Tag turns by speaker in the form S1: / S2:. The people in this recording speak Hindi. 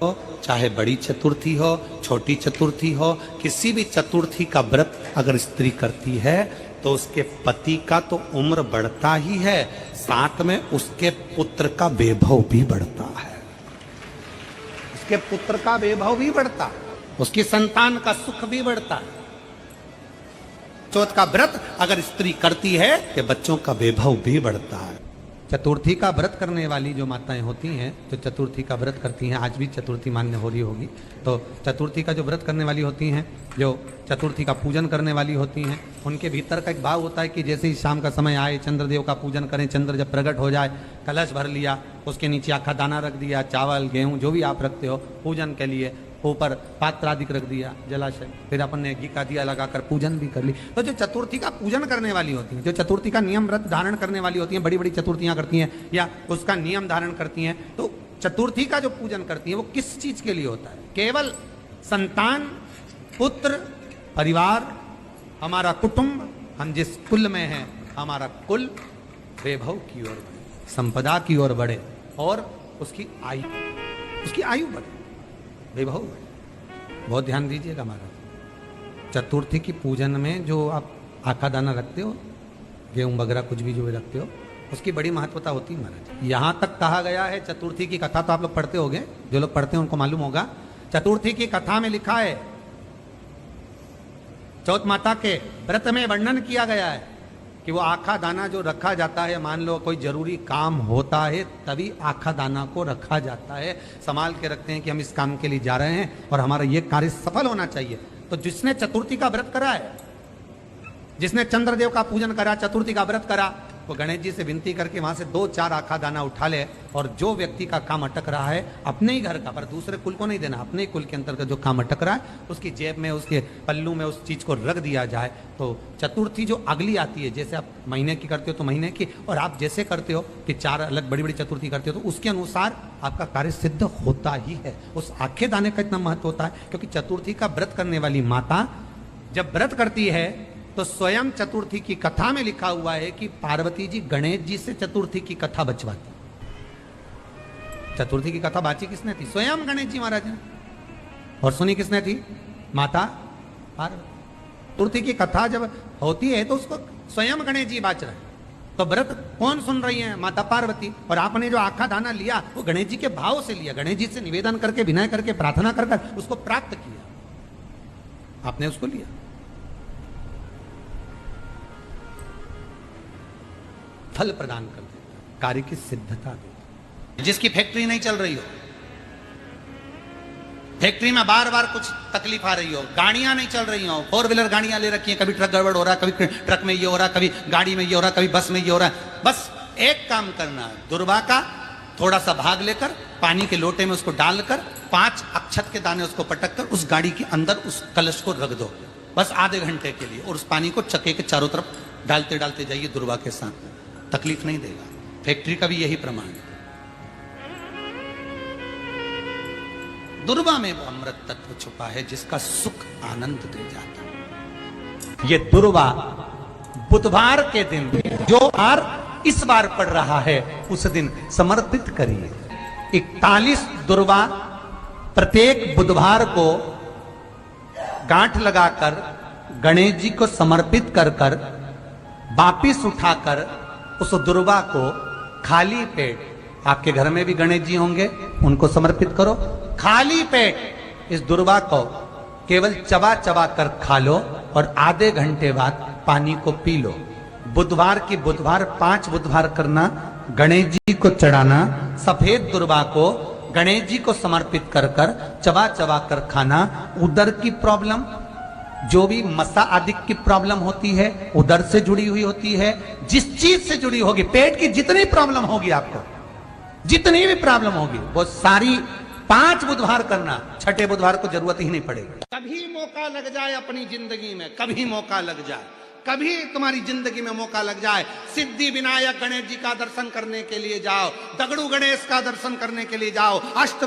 S1: हो, चाहे बड़ी चतुर्थी हो, छोटी चतुर्थी हो, किसी भी चतुर्थी का व्रत अगर स्त्री करती है तो उसके पति का तो उम्र बढ़ता ही है, साथ में उसके पुत्र का वैभव भी बढ़ता है। उसके पुत्र का वैभव भी बढ़ता है, उसकी संतान का सुख भी बढ़ता है। चौथ का व्रत अगर स्त्री करती है तो बच्चों का वैभव भी बढ़ता है। चतुर्थी का व्रत करने वाली जो माताएं होती हैं, जो चतुर्थी का व्रत करती हैं, आज भी चतुर्थी मान्य हो रही होगी, तो चतुर्थी का जो व्रत करने वाली होती हैं, जो चतुर्थी का पूजन करने वाली होती हैं, उनके भीतर का एक भाव होता है कि जैसे ही शाम का समय आए चंद्रदेव का पूजन करें, चंद्र जब प्रकट हो जाए, कलश भर लिया, उसके नीचे आखा दाना रख दिया, चावल गेहूँ जो भी आप रखते हो पूजन के लिए, ऊपर पात्र आदि रख दिया जलाशय, फिर अपन ने घी का दिया लगाकर पूजन भी कर ली। तो जो चतुर्थी का पूजन करने वाली होती हैं, जो चतुर्थी का नियम व्रत धारण करने वाली होती हैं, बड़ी बड़ी चतुर्थियां करती हैं या उसका नियम धारण करती हैं, तो चतुर्थी का जो पूजन करती हैं वो किस चीज के लिए होता है? केवल संतान, पुत्र, परिवार, हमारा कुटुंब, हम जिस कुल में हैं, हमारा कुल वैभव की ओर बढ़े, संपदा की ओर बढ़े और उसकी आयु बढ़े, वैभव। बहुत ध्यान दीजिएगा महाराज, चतुर्थी की पूजन में जो आप आका दाना रखते हो, गेहूं वगैरह कुछ भी जो भी रखते हो, उसकी बड़ी महत्वता होती है महाराज। यहां तक कहा गया है, चतुर्थी की कथा तो आप लोग पढ़ते होंगे, जो लोग पढ़ते हैं उनको मालूम होगा, चतुर्थी की कथा में लिखा है, चौथ माता के व्रत में वर्णन किया गया है कि वो आखा दाना जो रखा जाता है, मान लो कोई जरूरी काम होता है तभी आखा दाना को रखा जाता है, संभाल के रखते हैं कि हम इस काम के लिए जा रहे हैं और हमारा ये कार्य सफल होना चाहिए। तो जिसने चतुर्थी का व्रत करा है, जिसने चंद्रदेव का पूजन करा, चतुर्थी का व्रत करा, वो गणेश जी से विनती करके वहां से 2-4 आखा दाना उठा ले, और जो व्यक्ति का काम अटक रहा है अपने ही घर का, पर दूसरे कुल को नहीं देना, अपने ही कुल के अंतर्गत जो काम अटक रहा है उसकी जेब में, उसके पल्लू में उस चीज को रख दिया जाए। तो चतुर्थी जो अगली आती है, जैसे आप महीने की करते हो तो महीने की, और आप जैसे करते हो कि 4 अलग बड़ी बड़ी चतुर्थी करते हो तो उसके अनुसार आपका कार्य सिद्ध होता ही है। उस आखे दाने का इतना महत्व होता है क्योंकि चतुर्थी का व्रत करने वाली माता जब व्रत करती है तो स्वयं चतुर्थी की कथा में लिखा हुआ है कि पार्वती जी गणेश जी से चतुर्थी की कथा बचवाती। चतुर्थी की कथा बाची किसने थी? स्वयं गणेश जी महाराज ने। और सुनी किसने थी? माता पार्वती। चतुर्थी की कथा जब होती है तो उसको स्वयं गणेश जी बाच रहे हैं, तो व्रत कौन सुन रही है? माता पार्वती। और आपने जो आखा दाना लिया वो गणेश जी के भाव से लिया, गणेश जी से निवेदन करके, विनय करके, प्रार्थना कर उसको प्राप्त किया, आपने उसको लिया। फल प्रदान कर देता, कार्य की सिद्धता देता। जिसकी फैक्ट्री नहीं चल रही हो, फैक्ट्री में बार बार कुछ तकलीफ आ रही हो, गाड़ियां नहीं चल रही हो, 4 व्हीलर गाड़ियां ले रखी हैं, कभी ट्रक गड़बड़ हो रहा है, कभी ट्रक में ये हो रहा है, कभी गाड़ी में ये हो रहा है, कभी बस में ये हो रहा है, बस एक काम करना है, दुर्वा का थोड़ा सा भाग लेकर पानी के लोटे में उसको डालकर 5 अक्षत के दाने उसको पटक कर उस गाड़ी के अंदर उस कलश को रख दो, बस आधे घंटे के लिए, और उस पानी को चक्के के चारों तरफ डालते डालते जाइए दुर्वा के साथ, तकलीफ नहीं देगा। फैक्ट्री का भी यही प्रमाण है। दुर्वा में वो अमृत तत्व छुपा है जिसका सुख आनंद दे जाता है। ये दुर्वा बुधवार के दिन जो बार इस बार पड़ रहा है उस दिन समर्पित करिए। 41 दुर्वा प्रत्येक बुधवार को गांठ लगाकर गणेश जी को समर्पित कर कर वापिस उठाकर उस दुर्वा को खाली पेट, आपके घर में भी गणेश जी होंगे, उनको समर्पित करो, खाली पेट इस दुर्वा को केवल चबा चबा कर खा लो और आधे घंटे बाद पानी को पी लो। बुधवार की बुधवार 5 बुधवार करना, गणेश जी को चढ़ाना, सफेद दुर्वा को गणेश जी को समर्पित कर कर चबा चबा कर खाना। उदर की प्रॉब्लम, जो भी मसा आदि की प्रॉब्लम होती है उदर से जुड़ी हुई होती है, जिस चीज से जुड़ी होगी, पेट की जितनी प्रॉब्लम होगी, आपको जितनी भी प्रॉब्लम होगी वो सारी 5 बुधवार करना, 6ठे बुधवार को जरूरत ही नहीं पड़ेगी। कभी मौका लग जाए अपनी जिंदगी में, कभी मौका लग जाए, कभी तुम्हारी जिंदगी में मौका लग जाए, सिद्धि विनायक गणेश जी का दर्शन करने के लिए जाओ, दगड़ू गणेश का दर्शन करने के लिए जाओ, अष्ट